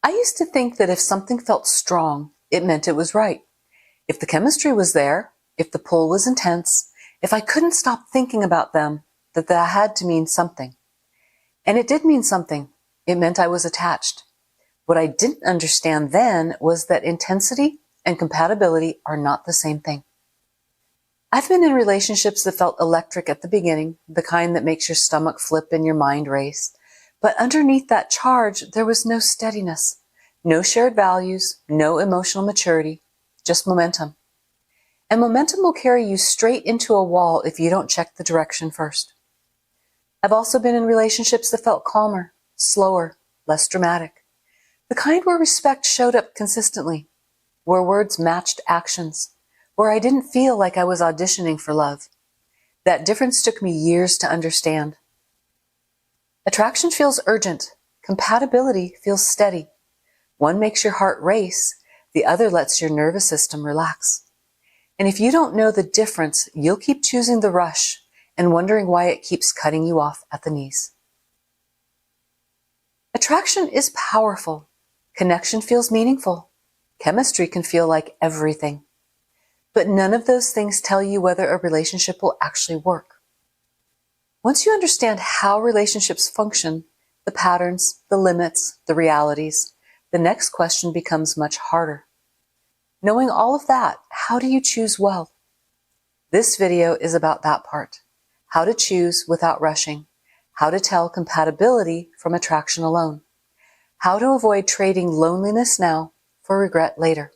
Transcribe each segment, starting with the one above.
I used to think that if something felt strong, it meant it was right. If the chemistry was there, if the pull was intense, if I couldn't stop thinking about them, that had to mean something. And it did mean something. It meant I was attached. What I didn't understand then was that intensity and compatibility are not the same thing. I've been in relationships that felt electric at the beginning, the kind that makes your stomach flip and your mind race. But underneath that charge, there was no steadiness, no shared values, no emotional maturity, just momentum. And momentum will carry you straight into a wall if you don't check the direction first. I've also been in relationships that felt calmer, slower, less dramatic. The kind where respect showed up consistently, where words matched actions, where I didn't feel like I was auditioning for love. That difference took me years to understand. Attraction feels urgent. Compatibility feels steady. One makes your heart race. The other lets your nervous system relax. And if you don't know the difference, you'll keep choosing the rush and wondering why it keeps cutting you off at the knees. Attraction is powerful. Connection feels meaningful. Chemistry can feel like everything. But none of those things tell you whether a relationship will actually work. Once you understand how relationships function, the patterns, the limits, the realities, the next question becomes much harder. Knowing all of that, how do you choose well? This video is about that part. How to choose without rushing. How to tell compatibility from attraction alone. How to avoid trading loneliness now for regret later.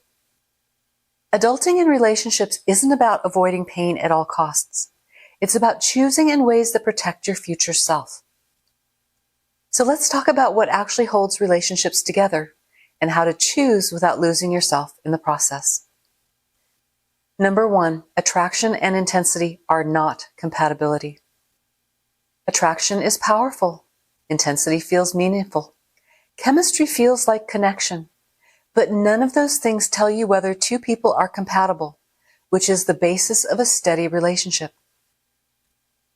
Adulting in relationships isn't about avoiding pain at all costs. It's about choosing in ways that protect your future self. So let's talk about what actually holds relationships together and how to choose without losing yourself in the process. Number 1, attraction and intensity are not compatibility. Attraction is powerful. Intensity feels meaningful. Chemistry feels like connection. But none of those things tell you whether two people are compatible, which is the basis of a steady relationship.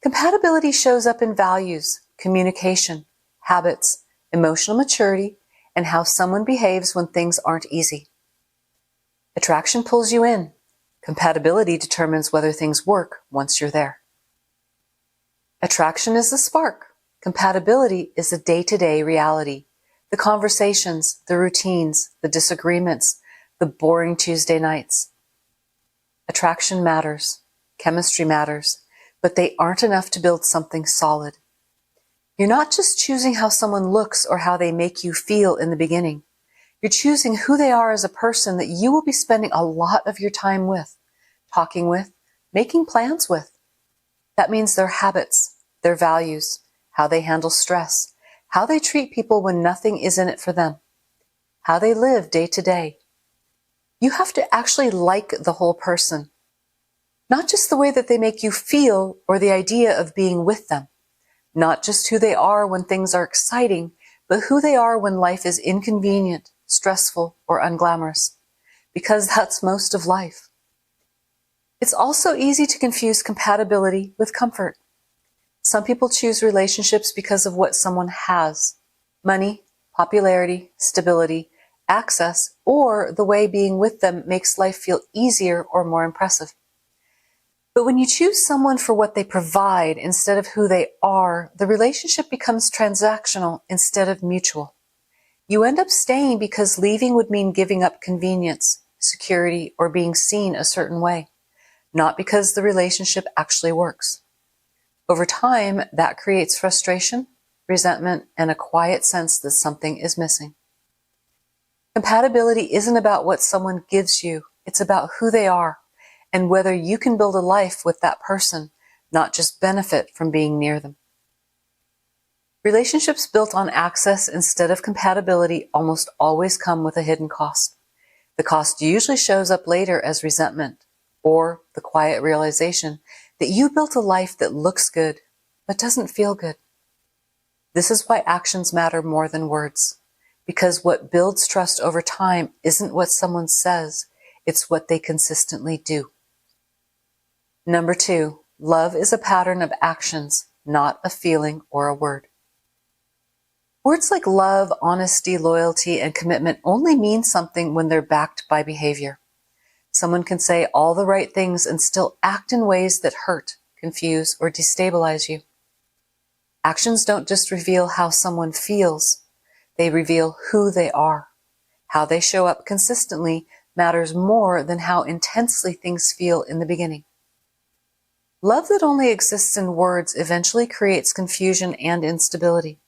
Compatibility shows up in values, communication, habits, emotional maturity, and how someone behaves when things aren't easy. Attraction pulls you in. Compatibility determines whether things work once you're there. Attraction is the spark. Compatibility is the day-to-day reality. The conversations, the routines, the disagreements, the boring Tuesday nights. Attraction matters. Chemistry matters. But they aren't enough to build something solid. You're not just choosing how someone looks or how they make you feel in the beginning. You're choosing who they are as a person that you will be spending a lot of your time with, talking with, making plans with. That means their habits, their values, how they handle stress, how they treat people when nothing is in it for them, how they live day to day. You have to actually like the whole person, not just the way that they make you feel or the idea of being with them, not just who they are when things are exciting, but who they are when life is inconvenient, stressful, or unglamorous, because that's most of life. It's also easy to confuse compatibility with comfort. Some people choose relationships because of what someone has: money, popularity, stability, access, or the way being with them makes life feel easier or more impressive. But when you choose someone for what they provide instead of who they are, the relationship becomes transactional instead of mutual. You end up staying because leaving would mean giving up convenience, security, or being seen a certain way, not because the relationship actually works. Over time, that creates frustration, resentment, and a quiet sense that something is missing. Compatibility isn't about what someone gives you. It's about who they are and whether you can build a life with that person, not just benefit from being near them. Relationships built on access instead of compatibility almost always come with a hidden cost. The cost usually shows up later as resentment or the quiet realization that you built a life that looks good but doesn't feel good. This is why actions matter more than words, because what builds trust over time isn't what someone says, it's what they consistently do. Number 2, love is a pattern of actions, not a feeling or a word. Words like love, honesty, loyalty, and commitment only mean something when they're backed by behavior. Someone can say all the right things and still act in ways that hurt, confuse, or destabilize you. Actions don't just reveal how someone feels, they reveal who they are. How they show up consistently matters more than how intensely things feel in the beginning. Love that only exists in words eventually creates confusion and instability.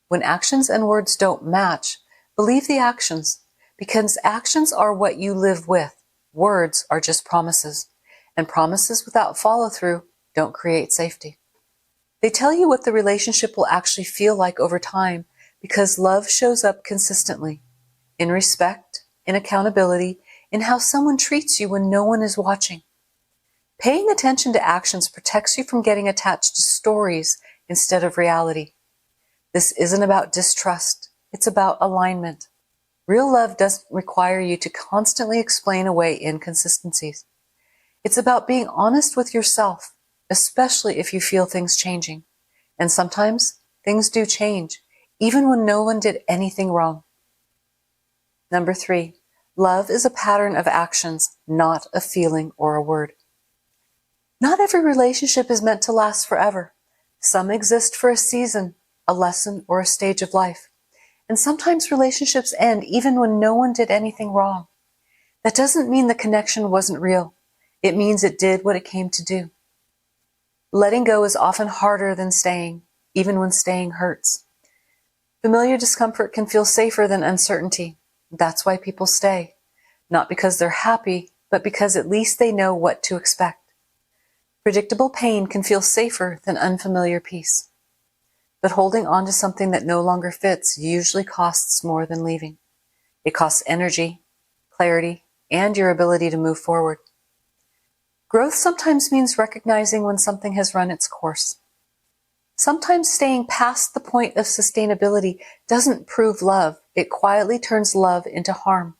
When actions and words don't match, believe the actions, because actions are what you live with. Words are just promises, and promises without follow-through don't create safety. They tell you what the relationship will actually feel like over time because love shows up consistently, in respect, in accountability, in how someone treats you when no one is watching. Paying attention to actions protects you from getting attached to stories instead of reality. This isn't about distrust, it's about alignment. Real love doesn't require you to constantly explain away inconsistencies. It's about being honest with yourself, especially if you feel things changing. And sometimes things do change, even when no one did anything wrong. Number 3, love is a pattern of actions, not a feeling or a word. Not every relationship is meant to last forever. Some exist for a season, a lesson, or a stage of life. And sometimes relationships end even when no one did anything wrong. That doesn't mean the connection wasn't real. It means it did what it came to do. Letting go is often harder than staying, even when staying hurts. Familiar discomfort can feel safer than uncertainty. That's why people stay. Not because they're happy, but because at least they know what to expect. Predictable pain can feel safer than unfamiliar peace. But holding on to something that no longer fits usually costs more than leaving. It costs energy, clarity, and your ability to move forward. Growth sometimes means recognizing when something has run its course. Sometimes staying past the point of sustainability doesn't prove love. It quietly turns love into harm.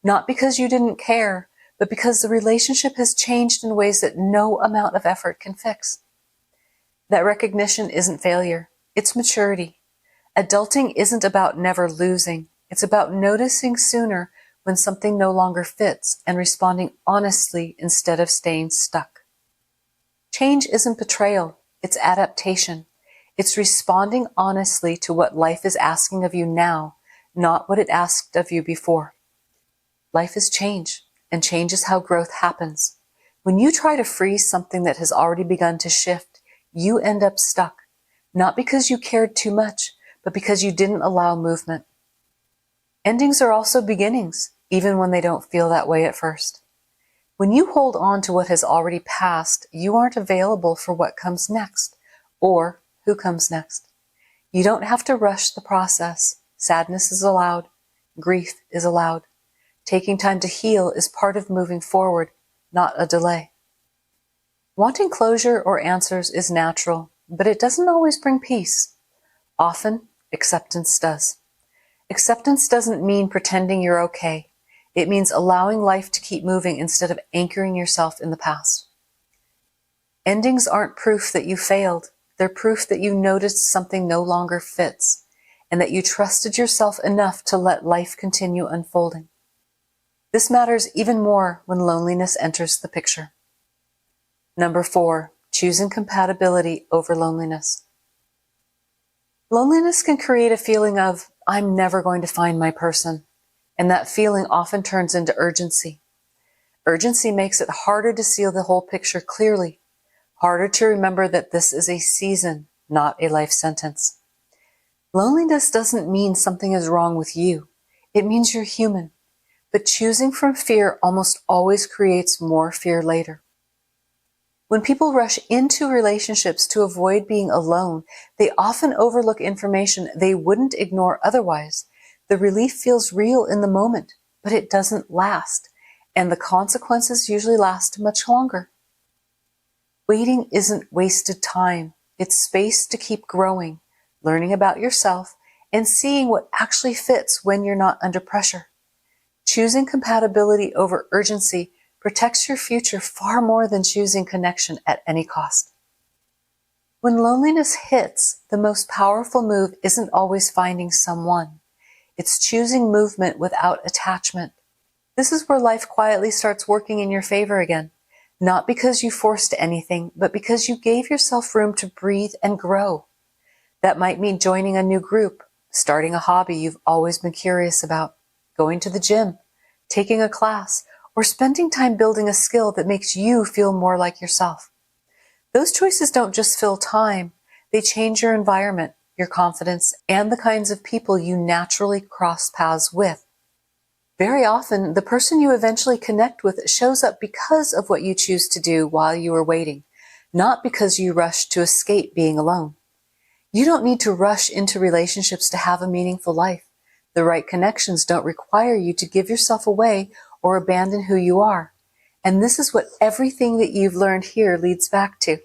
Not because you didn't care, but because the relationship has changed in ways that no amount of effort can fix. That recognition isn't failure. It's maturity. Adulting isn't about never losing. It's about noticing sooner when something no longer fits and responding honestly instead of staying stuck. Change isn't betrayal. It's adaptation. It's responding honestly to what life is asking of you now, not what it asked of you before. Life is change, and change is how growth happens. When you try to freeze something that has already begun to shift, you end up stuck. Not because you cared too much, but because you didn't allow movement. Endings are also beginnings, even when they don't feel that way at first. When you hold on to what has already passed, you aren't available for what comes next, or who comes next. You don't have to rush the process. Sadness is allowed. Grief is allowed. Taking time to heal is part of moving forward, not a delay. Wanting closure or answers is natural, but it doesn't always bring peace. Often, acceptance does. Acceptance doesn't mean pretending you're okay. It means allowing life to keep moving instead of anchoring yourself in the past. Endings aren't proof that you failed. They're proof that you noticed something no longer fits, and that you trusted yourself enough to let life continue unfolding. This matters even more when loneliness enters the picture. Number 4, choosing compatibility over loneliness. Loneliness can create a feeling of, I'm never going to find my person, and that feeling often turns into urgency. Urgency makes it harder to see the whole picture clearly, harder to remember that this is a season, not a life sentence. Loneliness doesn't mean something is wrong with you. It means you're human. But choosing from fear almost always creates more fear later. When people rush into relationships to avoid being alone, they often overlook information they wouldn't ignore otherwise. The relief feels real in the moment, but it doesn't last, and the consequences usually last much longer. Waiting isn't wasted time. It's space to keep growing, learning about yourself, and seeing what actually fits when you're not under pressure. Choosing compatibility over urgency protects your future far more than choosing connection at any cost. When loneliness hits, the most powerful move isn't always finding someone. It's choosing movement without attachment. This is where life quietly starts working in your favor again. Not because you forced anything, but because you gave yourself room to breathe and grow. That might mean joining a new group, starting a hobby you've always been curious about, going to the gym, taking a class, or spending time building a skill that makes you feel more like yourself. Those choices don't just fill time, they change your environment, your confidence, and the kinds of people you naturally cross paths with. Very often, the person you eventually connect with shows up because of what you choose to do while you are waiting, not because you rushed to escape being alone. You don't need to rush into relationships to have a meaningful life. The right connections don't require you to give yourself away or abandon who you are. And this is what everything that you've learned here leads back to.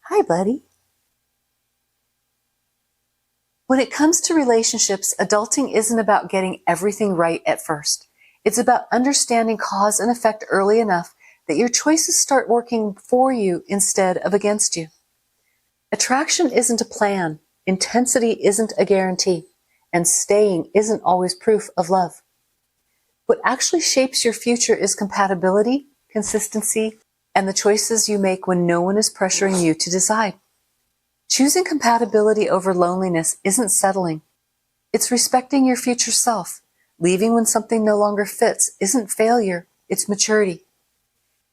Hi, buddy. When it comes to relationships, adulting isn't about getting everything right at first. It's about understanding cause and effect early enough that your choices start working for you instead of against you. Attraction isn't a plan, intensity isn't a guarantee, and staying isn't always proof of love. What actually shapes your future is compatibility, consistency, and the choices you make when no one is pressuring you to decide. Choosing compatibility over loneliness isn't settling. It's respecting your future self. Leaving when something no longer fits isn't failure, it's maturity.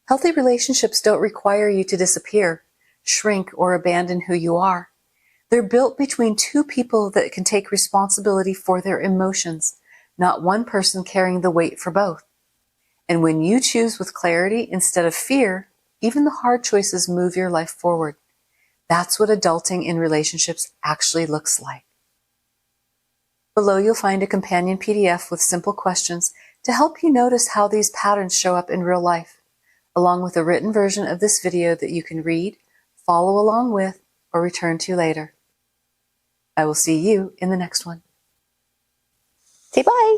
Healthy relationships don't require you to disappear, shrink, or abandon who you are. They're built between two people that can take responsibility for their emotions, not one person carrying the weight for both. And when you choose with clarity instead of fear, even the hard choices move your life forward. That's what adulting in relationships actually looks like. Below you'll find a companion PDF with simple questions to help you notice how these patterns show up in real life, along with a written version of this video that you can read, follow along with, or return to later. I will see you in the next one. Say bye!